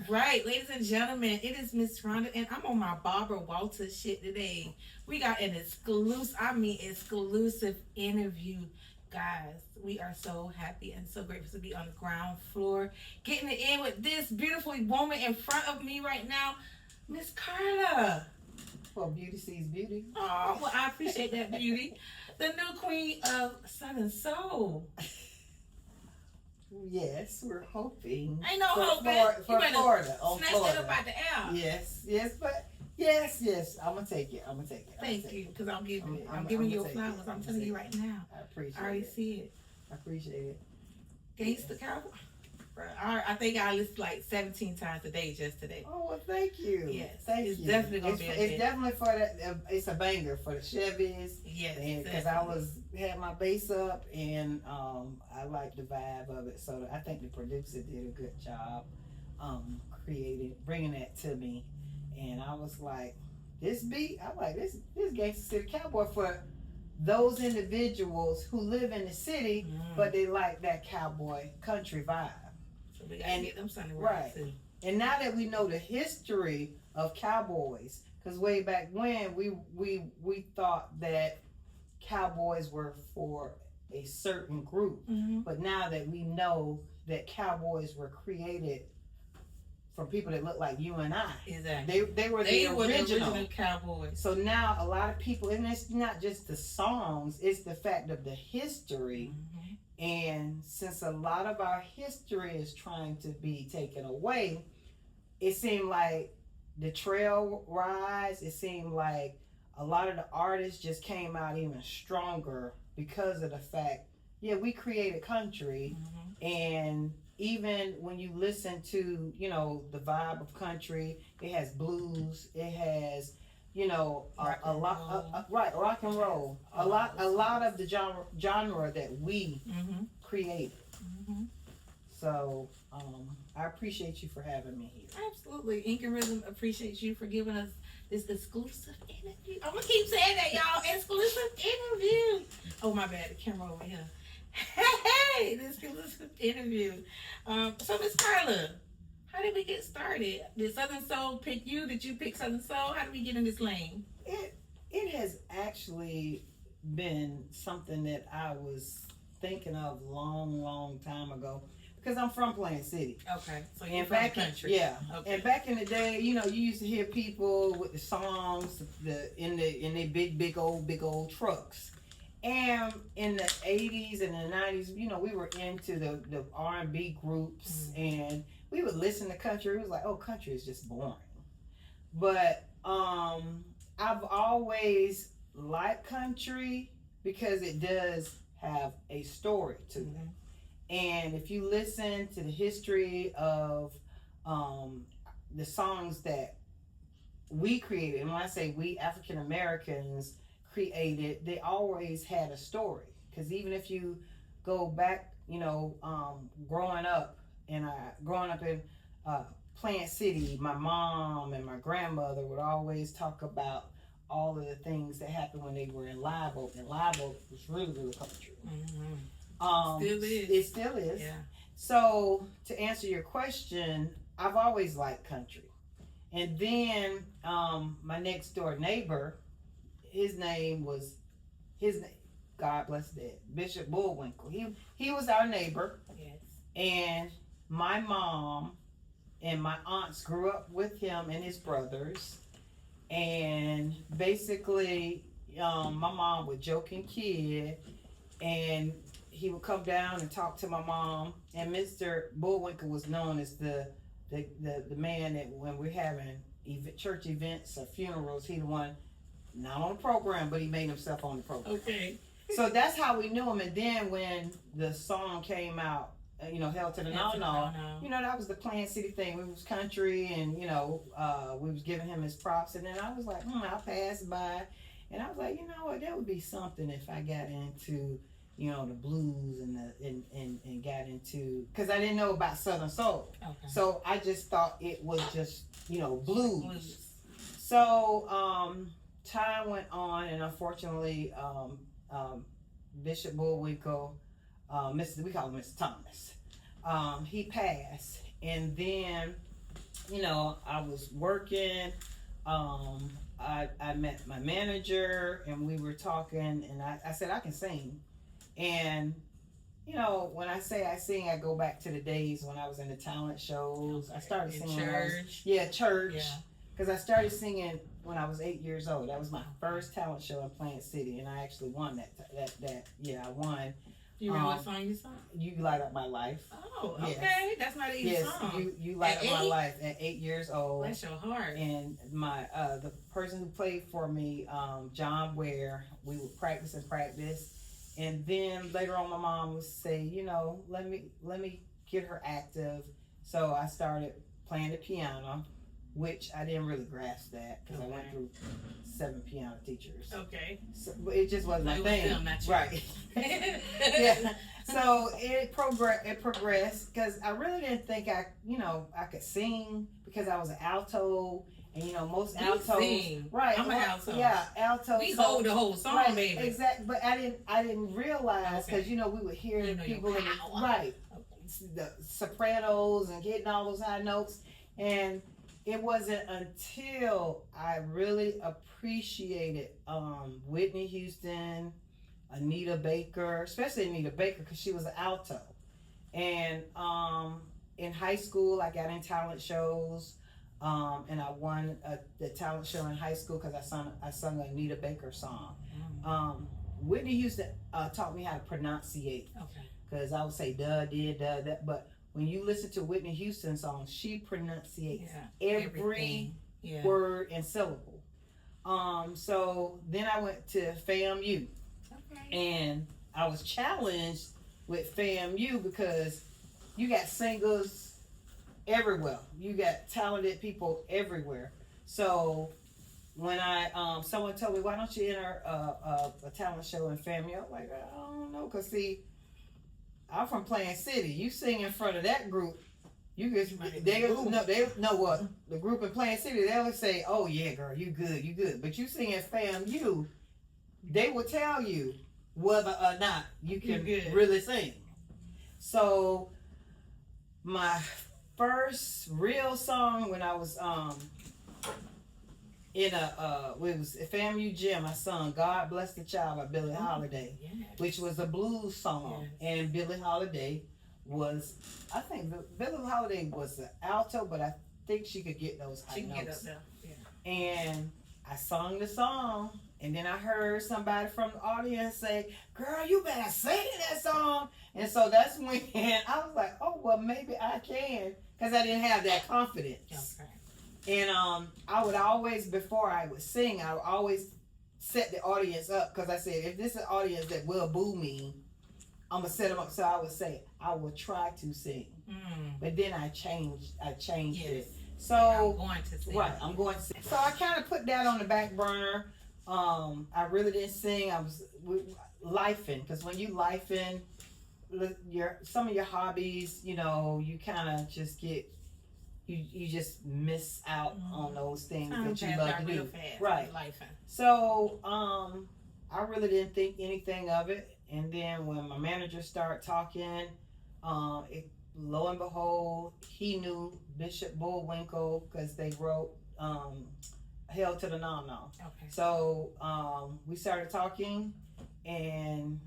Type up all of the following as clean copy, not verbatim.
Right, ladies and gentlemen, it is Miss Rhonda, and I'm on my Barbara Walters shit today. We got an exclusive interview. Guys, we are so happy and so grateful to be on the ground floor, getting it in with this beautiful woman in front of me right now, Miss Karla. Well, beauty sees beauty. Oh, well, I appreciate that beauty. The new queen of Southern Soul. Yes, we're hoping. Ain't no for hope, Florida, you better Florida. On snatch Florida. that up out the air. Yes. I'm gonna take it. Thank you, because I'm giving you flowers. I'm telling you right now. I appreciate it. I already see it. I appreciate it. Gangsta Cowboy. I think I listened like 17 times a day just today. Oh well, thank you. Yes, thank it's you. Definitely gonna be. It's definitely for that. It's a banger for the Chevys. Yes, because I had my bass up and I like the vibe of it. So I think the producer did a good job bringing that to me, and I was like, this beat. I like this Gangsta City Cowboy for those individuals who live in the city, but they like that cowboy country vibe. We gotta get them something right. Too. And now that we know the history of cowboys, because way back when we thought that cowboys were for a certain group, but now that we know that cowboys were created from people that look like you and I, exactly, they were the original cowboys. So now a lot of people, and it's not just the songs; it's the fact of the history. And since a lot of our history is trying to be taken away, it seemed like the trail rides, it seemed like a lot of the artists just came out even stronger because of the fact, we created country. And even when you listen to, the vibe of country, it has blues, it has, rock and roll. A lot of the genre that we created. So I appreciate you for having me here. Absolutely. Ink and Rhythm appreciates you for giving us this exclusive interview. I'm gonna keep saying that, y'all. Exclusive interview. Oh my bad, the camera over here. Hey, this exclusive interview. So Miss Karla, how did we get started? Did Southern Soul pick you? Did you pick Southern Soul? How did we get in this lane? It has actually been something that I was thinking of long time ago, because I'm from Plant City. Okay, so you're from the country. Yeah. Okay. And back in the day, you used to hear people with the songs in their big old trucks. And in the 80s and the 90s, we were into the R&B groups, and we would listen to country. It was like, oh, country is just boring. But I've always liked country because it does have a story to it. And if you listen to the history of the songs that we created, and when I say we, African Americans created, they always had a story. Because even if you go back, growing up in Plant City, my mom and my grandmother would always talk about all of the things that happened when they were in Live Oak, and Live Oak was really country. Still is. It still is. Yeah. So to answer your question, I've always liked country. And then my next door neighbor, his name, God bless that, Bishop Bullwinkle. He was our neighbor. Yes. And my mom and my aunts grew up with him and his brothers. And basically, my mom would joke and kid, and he would come down and talk to my mom. And Mr. Bullwinkle was known as the man that when we're having church events or funerals, he the one, not on the program, but he made himself on the program. Okay. So that's how we knew him. And then when the song came out, Hell to the No-No, that was the Plant City thing. We was country, and, we was giving him his props. And then I was like, I passed by, and I was like, you know what, that would be something if I got into, the blues and got into, because I didn't know about Southern Soul. Okay. So I just thought it was just, blues. So time went on, and unfortunately, Bishop Bullwinkle, we call him Mr. Thomas, he passed. And then you know, I was working. I met my manager and we were talking, and I said I can sing. And you know, when I say I sing, I go back to the days when I was in the talent shows. I started singing church. Church. Yeah. Because I started singing when I was 8 years old. That was my first talent show in Plant City, and I actually won that. Yeah, I won. You remember what song you sang? You Light Up My Life. Oh, okay. Yes. That's not an easy song. You Light Up My Life at 8 years old. Bless your heart. And my the person who played for me, John Ware, we would practice. And then later on, my mom would say, you know, let me get her active. So I started playing the piano, which I didn't really grasp that because I went through 7 piano teachers. Okay. So, but it just wasn't my thing. Them, not you. Right. Yeah. So it progressed because I really didn't think I could sing because I was an alto. And you know, most altos, sing. Right? I'm an alto. Yeah, alto. We hold the whole song, right, baby. Exactly. But I didn't realize because you know we would hear people in the sopranos and getting all those high notes, and it wasn't until I really appreciated Whitney Houston, Anita Baker, especially Anita Baker because she was an alto, and in high school I got in talent shows. And I won the talent show in high school because I sung an Anita Baker song. Whitney Houston taught me how to pronunciate. Okay. Because I would say duh, did, duh, that. But when you listen to Whitney Houston songs, she pronunciates every word and syllable. So then I went to FAMU. Okay. And I was challenged with FAMU because you got singers everywhere. You got talented people everywhere. So when someone told me, why don't you enter a talent show in FAMU? I'm like, I don't know, cause see, I'm from Plant City. You sing in front of that group, you get they know what the group in Plant City. They'll say, oh yeah, girl, you good. But you sing at FAMU, they will tell you whether or not you can really sing. So my first real song when I was in it was a FAMU gym. I sung "God Bless the Child" by Billie Holiday, which was a blues song, and Billie Holiday was, I think Billie Holiday was an alto, but I think she could get those high notes. Get up there. And I sung the song, and then I heard somebody from the audience say, "Girl, you better sing that song." And so that's when I was like, "Oh well, maybe I can." Because I didn't have that confidence. Okay. And I would always, before I would sing, I would always set the audience up. Because I said, if this is an audience that will boo me, I'm going to set them up. So I would say, I will try to sing. But then I changed it. So I'm going to sing. Right, I'm going to sing. So I kind of put that on the back burner. I really didn't sing. I was lifing. Because when you lifing, some of your hobbies, you know, you kind of just get you just miss out on those things that you love to do. Right. So I really didn't think anything of it, and then when my manager started talking, lo and behold, he knew Bishop Bullwinkle because they wrote "Hell to the No No." Okay. So we started talking, and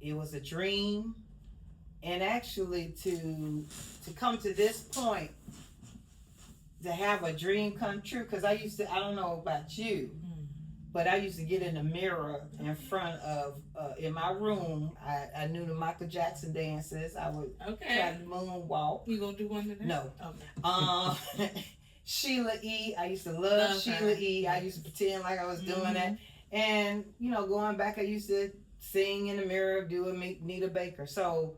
it was a dream, and actually to come to this point, to have a dream come true, because I don't know about you, but I used to get in the mirror in front of, in my room, I knew the Michael Jackson dances, I would try to moonwalk. You gonna do one today? No. Okay. Sheila E., I used to love Sheila E., I used to pretend like I was doing that, and you know, going back, I used to sing in the mirror, doing Anita Baker. So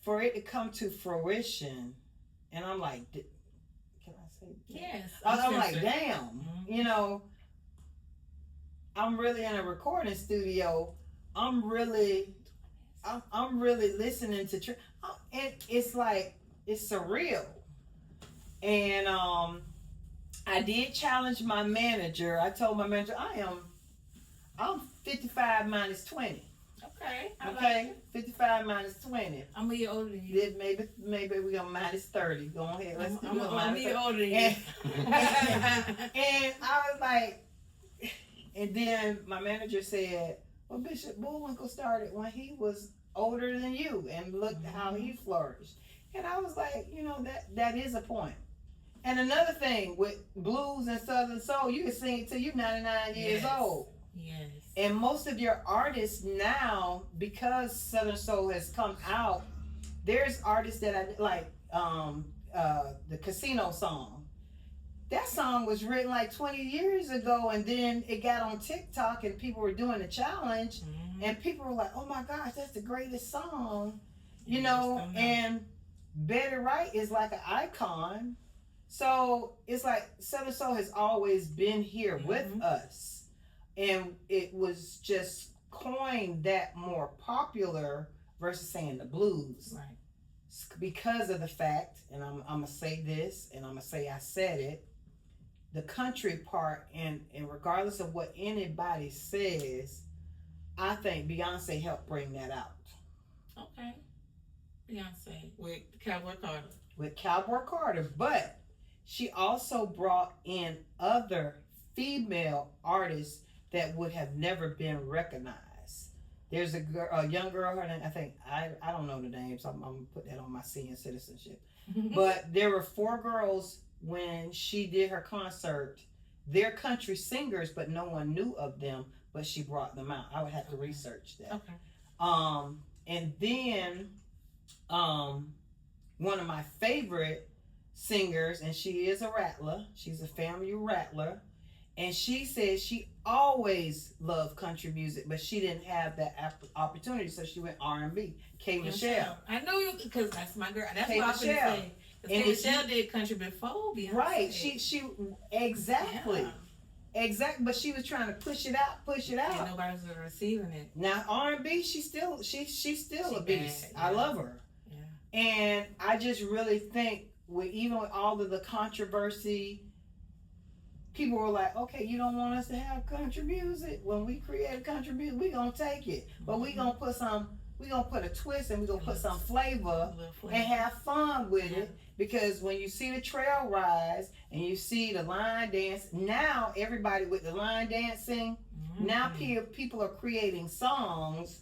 for it to come to fruition, and I'm like, can I say? Yes. I'm like, damn, you know, I'm really in a recording studio. I'm really listening to, and it's like, it's surreal. And I did challenge my manager. I told my manager, I'm 55 minus 20. Okay. Okay, Like 55 minus 20. I'm a year older than you. Then maybe we're gonna minus 30. Go ahead, let's do it. I'm a year older than you. And I was like, and then my manager said, well, Bishop Bullwinkle started when he was older than you, and look how he flourished. And I was like, that is a point. And another thing with blues and southern soul, you can sing it till you're 99 years old. Yes. And most of your artists now, because southern soul has come out, there's artists that I like, the Casino song. That song was written like 20 years ago, and then it got on TikTok and people were doing a challenge, and people were like, oh my gosh, that's the greatest song, and Betty Wright is like an icon. So it's like Southern Soul has always been here with us, and it was just coined that more popular versus saying the blues. Right. Because of the fact, and I'm going to say this, and I'm going to say I said it, the country part, and regardless of what anybody says, I think Beyonce helped bring that out. Okay. Beyonce with Cowboy Carter. With Cowboy Carter, but she also brought in other female artists that would have never been recognized. There's a young girl, her name, I don't know the names, so I'm going to put that on my senior citizenship. But there were 4 girls when she did her concert. They're country singers, but no one knew of them, but she brought them out. I would have to research that. Okay. And then one of my favorite singers, and she is a rattler. She's a family rattler. And she said she always loved country music, but she didn't have that opportunity, so she went R&B. K. Michelle. I know you, because that's my girl. That's K. what I was Michelle. going to say. Because K. Michelle did country before Beyonce. Right. She exactly. Yeah. Exactly, but she was trying to push it out. And nobody was receiving it. Now R&B, she's still a beast. Yeah. I love her. Yeah. And I just really think even with all of the controversy, people were like, okay, you don't want us to have country music? When we create country music, we're gonna take it. But we're gonna put a twist, and we're gonna put some flavor and have fun with it. Because when you see the trail rise and you see the line dance, now everybody with the line dancing, now people are creating songs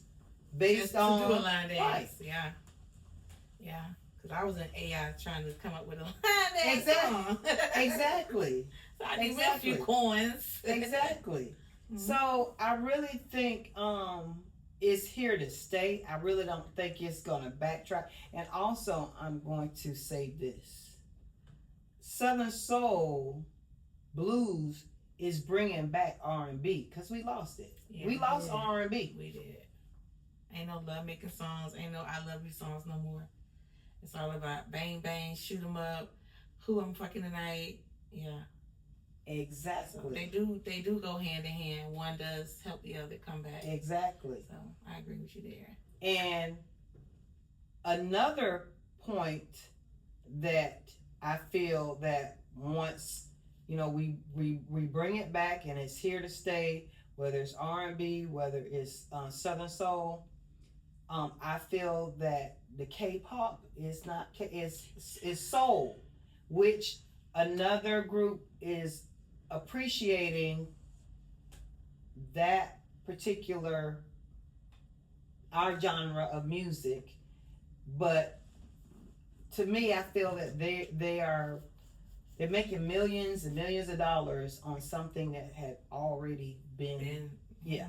based on to do a line dance. Right. Yeah. Yeah. Because I was in AI trying to come up with a line dance song. Exactly. So I need a few coins. Exactly. So I really think it's here to stay. I really don't think it's going to backtrack. And also, I'm going to say this. Southern Soul Blues is bringing back R&B, because we lost it. Yeah, we lost R&B. We did. Ain't no love making songs. Ain't no I love you songs no more. It's all about bang bang, shoot 'em up, who I'm fucking tonight. Yeah. Exactly. So they do go hand in hand. One does help the other come back. Exactly. So I agree with you there. And another point that I feel that once we bring it back and it's here to stay, whether it's R&B, whether it's Southern Soul, I feel that the K-pop is soul, which another group is appreciating that particular our genre of music. But to me, I feel that they're making millions and millions of dollars on something that had already been yeah.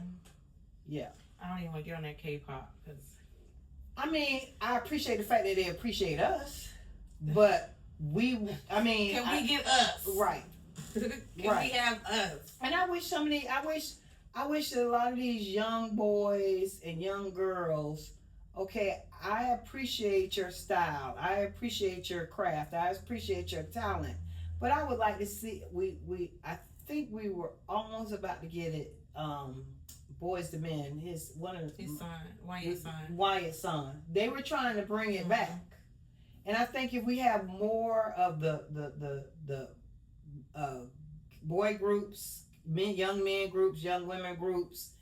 I don't even want to get on that K-pop, because I appreciate the fact that they appreciate us, but can we get us? Right. Can we have us? And I wish I wish that a lot of these young boys and young girls, okay, I appreciate your style, I appreciate your craft, I appreciate your talent, but I would like to see I think we were almost about to get it. Boys to Men, his son, Wyatt's son. They were trying to bring it back, and I think if we have more of the boy groups, young men groups, young women groups,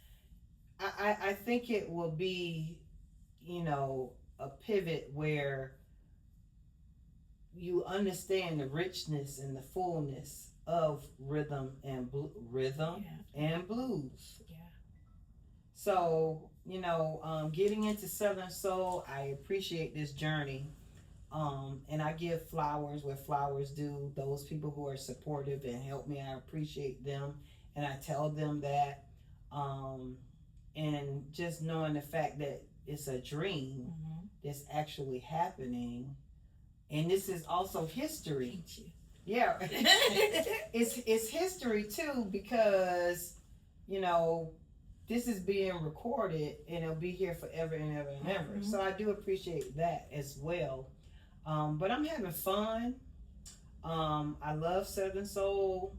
I think it will be, a pivot where you understand the richness and the fullness of rhythm and blues. Yeah. So, getting into Southern Soul, I appreciate this journey. And I give flowers where flowers due. Those people who are supportive and help me, I appreciate them. And I tell them that. And just knowing the fact that it's a dream that's actually happening. And this is also history. Yeah. it's history too, because, this is being recorded and it'll be here forever and ever and ever. So I do appreciate that as well. But I'm having fun. I love Southern Soul.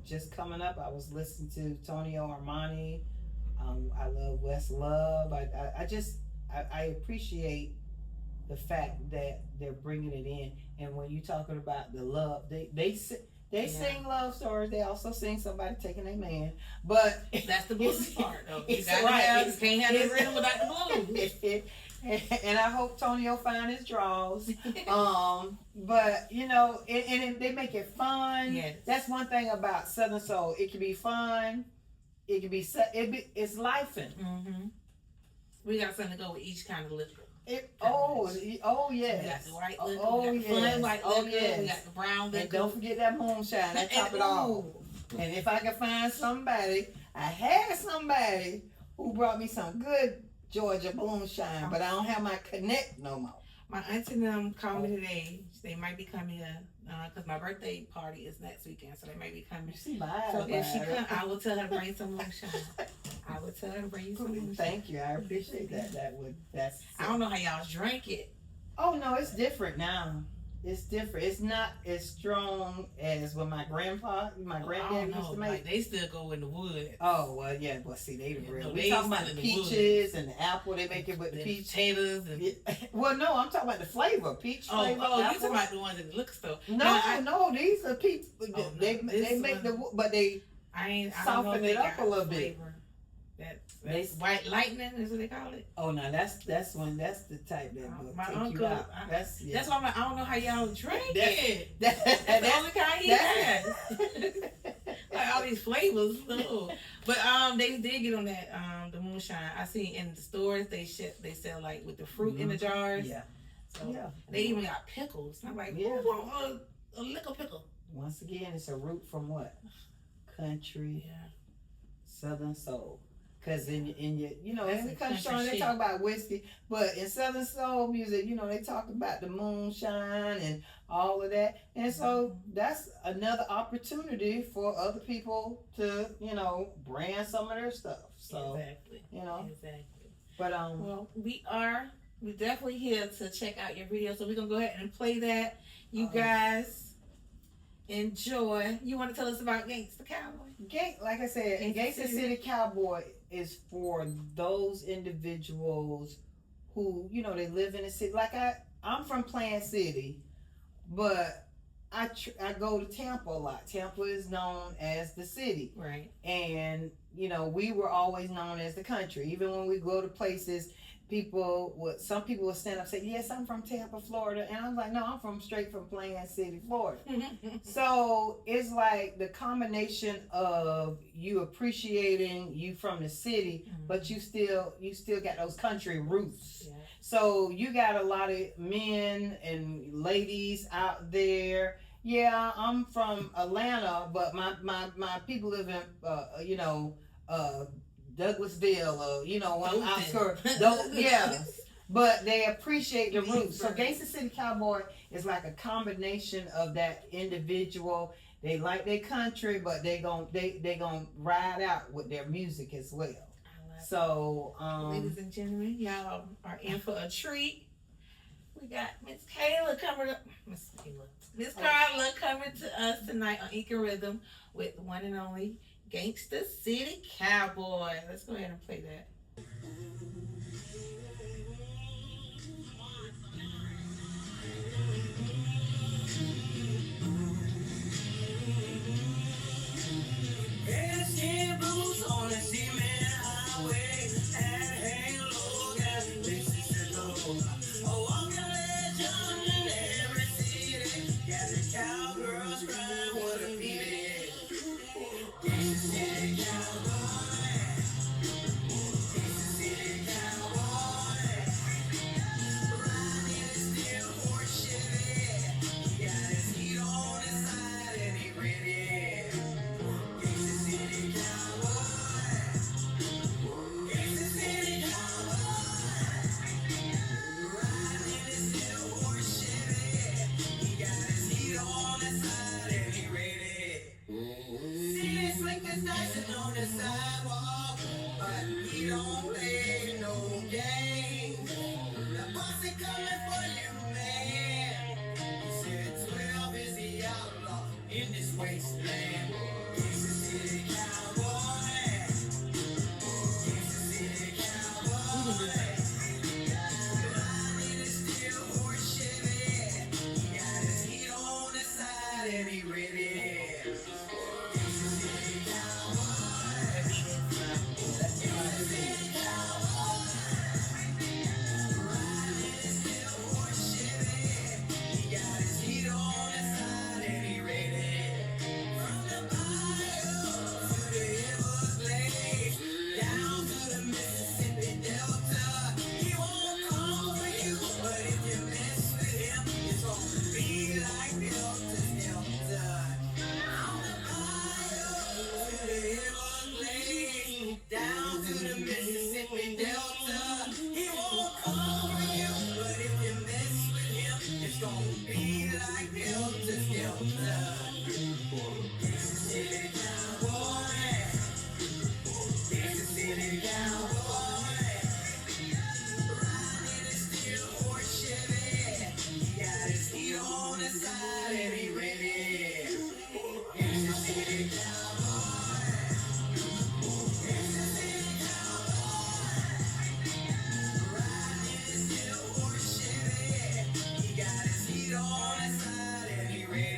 Just coming up, I was listening to Tonio Armani. I love West Love. I appreciate the fact that they're bringing it in. And when you talking about the love, they sing love stories. They also sing somebody taking a man. But that's the blues part, though. You can't have the rhythm without the blues. And I hope Tonio find his draws. But and they make it fun. Yes. That's one thing about Southern Soul. It can be fun. It can be it's lifing. We got something to go with each kind of liquor. Yes. We got the white liquor. We got the fun white liquor. Yes. We got the brown liquor. And don't forget that moonshine. That top it off. And if I can find somebody, I had somebody who brought me some good Georgia moonshine, but I don't have my connect no more. My auntie and them called me today. They might be coming here because my birthday party is next weekend, so they might be coming. So if she comes, I will tell her to bring some moonshine. I will tell her to bring you some moonshine. Thank you, I appreciate that. I don't know how y'all drink it. Oh no, it's different now. It's different. It's not as strong as when my granddad used to make. Like they still go in the wood. Oh well, yeah. Well, see, they real. We talking about the peaches and the apple. They make it with the peach potatoes. Well, no, I'm talking about the flavor, peach flavor. Oh, you talking about the ones in the liquor store? No, these are peach. They make but they soften it up a little bit. That's white lightning is what they call it. Oh no, that's the type that will my take uncle, you out. That's why I'm like, I don't know how y'all drink it. That's the only kind he has. Like all these flavors. No. But they did get on that the moonshine. I seen in the stores they sell like with the fruit in the jars. Yeah. So they even got pickles. I'm like, who want a liquor pickle? Once again, it's a root from what? Country. Yeah. Southern Soul. Because in the country song, they talk about whiskey, but in Southern Soul music, they talk about the moonshine and all of that. And so that's another opportunity for other people to, brand some of their stuff. So, exactly. Exactly. But, well, we're definitely here to check out your video. So we're going to go ahead and play that. You guys enjoy. You want to tell us about Gangsta Cowboy? Like I said, Gangsta City Cowboy is for those individuals who, they live in the city. Like I'm from Plant City, but I go to Tampa a lot. Tampa is known as the city. Right. And, we were always known as the country. Even when we go to places, some people would stand up and say, yes, I'm from Tampa, Florida. And I was like, no, I'm straight from Plant City, Florida. So it's like the combination of you appreciating you from the city, but you still got those country roots. Yeah. So you got a lot of men and ladies out there. Yeah, I'm from Atlanta, but my people live in, Douglasville, one outskirt. But they appreciate the roots. So Gangsta City Cowboy is like a combination of that individual. They like their country, but they gon' ride out with their music as well. So, ladies and gentlemen, y'all are in for a treat. We got Miss Karla coming up. Miss Karla coming to us tonight on Ink and Rhythm with the one and only Gangsta City Cowboy. Let's go ahead and play that. Skin boots on the cement. the side and he ready. See this slickers dancing on the sidewalk, but he don't play no games. The boss is coming for you, man. He said 12 is the outlaw in this wasteland. He's a city cowboy. He's a city cowboy. Riding a steel horse Chevy. He got his heat on the side and he ready. He's a city cowboy. He's a city cowboy. Riding a steel horse Chevy. He got his heat on the side and he ready. From the bayou to the Everglades, down to the Mississippi Delta. He won't call for you, but if you mess with him, it's gonna be like Delta Delta. From the bayou to the Everglades, down to the Mississippi Delta. He won't call for you, but if you mess with him, it's gonna be like Delta Delta. He's a city cowboy. He's a city cowboy. Riding a steel horse Chevy. He got his heat on the side and he ready. He's a city cowboy. He's a city cowboy. Riding a steel horse Chevy. He got his heat on the side and he ready.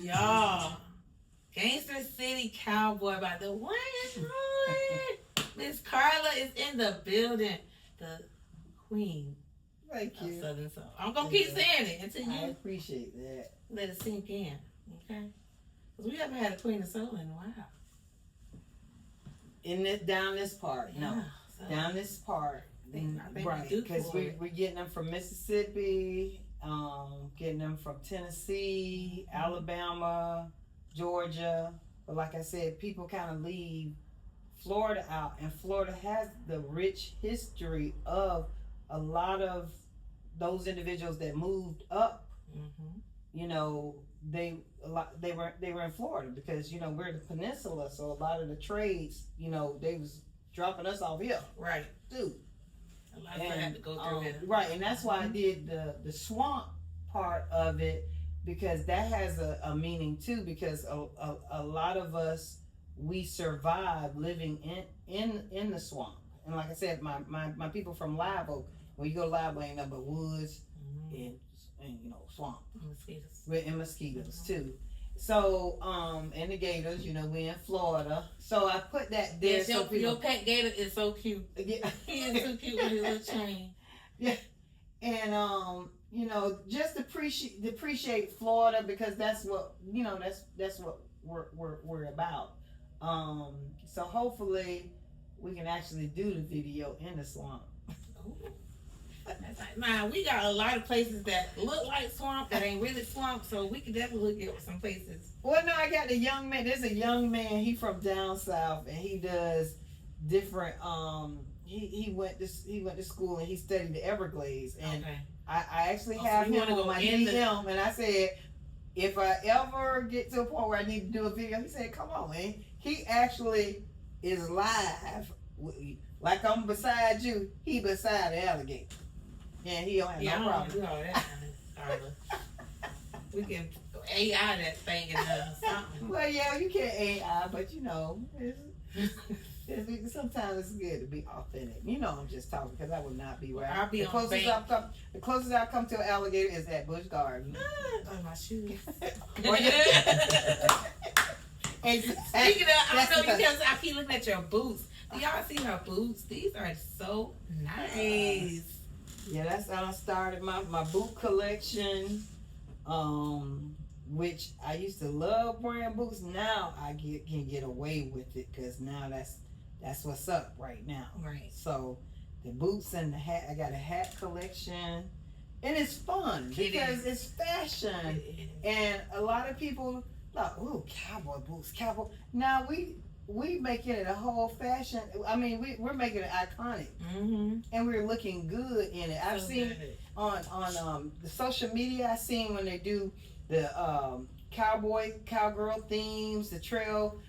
Y'all, Gangster City Cowboy by the one and only Miss Karla is in the building. The queen Thank of you. Southern Soul. I'm gonna keep saying it until I you appreciate that. let it sink in, okay? Because we haven't had a queen of soul in a while. In this down this part, no, Yeah, so down this part, I think right? we do Because for it. we're getting them from Mississippi, getting them from Tennessee, Alabama, Georgia. But like I said, people kind of leave Florida out, and Florida has the rich history of a lot of those individuals that moved up. Mhm. You know, they were in Florida because you know we're the peninsula, so a lot of the trades, you know, they was dropping us off here, Right. too. A lot of people had to go through it. Right, and that's why I did the swamp part of it, because that has a meaning too, because a lot of us, we survive living in the swamp. And like I said, my people from Live Oak, when you go to Live Oak, ain't nothing but woods and you know, swamp. Mosquitoes. And mosquitoes too. So, and the gators, you know, we're in Florida. So I put that there. Yes, so your pet gator is so cute. Yeah. He is so cute with his little chain. Yeah. And you know, just appreciate Florida, because that's what, you know, that's what we're about. So hopefully we can actually do the video in the swamp. Ooh. That's like, nah, we got a lot of places that look like swamp that ain't really swamp, so we can definitely look at some places. Well, no, I got the young man. There's a young man. He from down south, and he does different. He went to school and he studied the Everglades, and Okay. I actually Oh, have so you him wanna on go my in DM, and I said, if I ever get to a point where I need to do a video, he said, come on, man. He actually is live, like I'm beside you. He beside the alligator. And he don't have Yeah, no I don't problem. do all that kind of stuff. We can AI that thing and something. Well, yeah, you can't AI, but you know, sometimes it's good to be authentic. You know, I'm just talking because I would not be right. I'll be the on closest bank. the closest I come to an alligator is at Busch Garden. Oh, my shoes. Exactly. Speaking of, I That's know you the- guys, I keep looking at your boots. Do y'all see her boots? These are so nice. Yeah, that's how I started my boot collection, which I used to love wearing boots. Now I can get away with it because now that's what's up right now. Right. So the boots and the hat, I got a hat collection, and it's fun It because is. it's fashion, and a lot of people like, ooh, cowboy boots, cowboy. Now we we making it a whole fashion. I mean, we're making it iconic, and we're looking good in it. I've seen on the social media. I seen when they do the cowgirl themes, the trail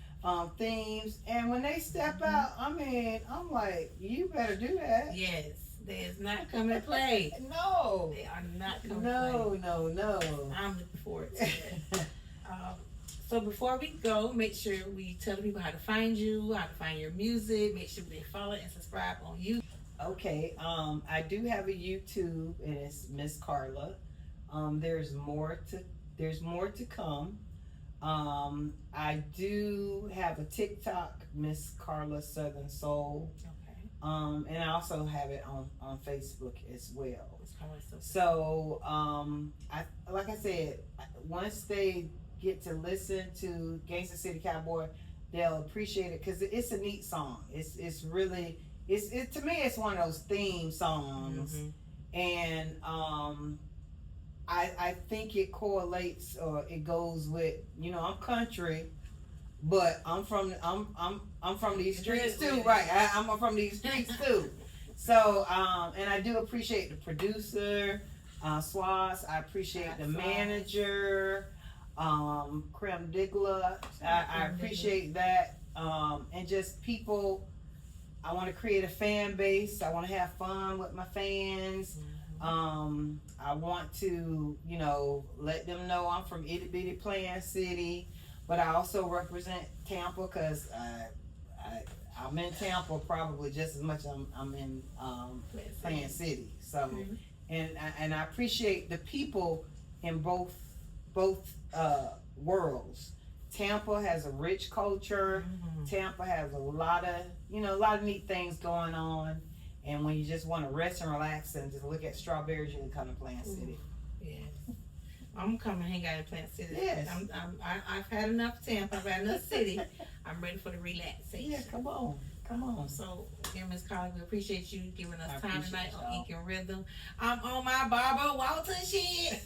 themes, and when they step out, I mean, I'm like, you better do that. Yes, they is not coming to play. No, they are not coming to play. No. I'm looking forward to it. So before we go, make sure we tell the people how to find you, how to find your music. Make sure they follow and subscribe on YouTube. Okay, I do have a YouTube, and it's Miss Karla. There's more to come. I do have a TikTok, Miss Karla Southern Soul. Okay. And I also have it on Facebook as well. So, like I said, once they get to listen to Gangsta City Cowboy, they'll appreciate it because it's a neat song. It's really to me it's one of those theme songs, and I think it correlates or it goes with, you know, I'm country, but I'm from these streets too, right? I'm from these streets too. So and I do appreciate the producer, Swaz. I appreciate the manager, Creme Digla. I appreciate that, and just people. I want to create a fan base. I want to have fun with my fans. I want to, you know, let them know I'm from itty bitty Plant City, but I also represent Tampa because I'm in Tampa probably just as much as I'm in Plant City. So, and I appreciate the people in both worlds. Tampa has a rich culture. Tampa has a lot of neat things going on. And when you just want to rest and relax and just look at strawberries, you can come to Plant City. Yes. I'm coming hang out in Plant City. Yes. I've had enough Tampa. I've had enough city. I'm ready for the relaxation. Yeah, come on. So, again, Miss Karla, we appreciate you giving us time tonight on Ink and Rhythm. I'm on my Barbara Walter shit.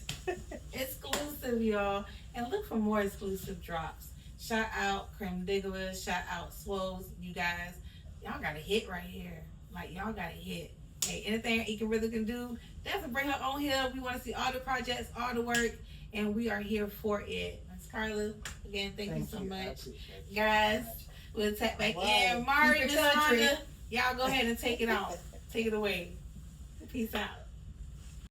Exclusive, y'all. And look for more exclusive drops. Shout out Creme Digla. Shout out Swoles. You guys, y'all got a hit right here. Like, y'all got a hit. Hey, anything Ink and Rhythm can do, definitely bring her on here. We want to see all the projects, all the work, and we are here for it. Miss Karla, again, thank you so much. Guys, we'll tap back in. Mari, Miss Honda, y'all go ahead and take it off. Take it away. Peace out.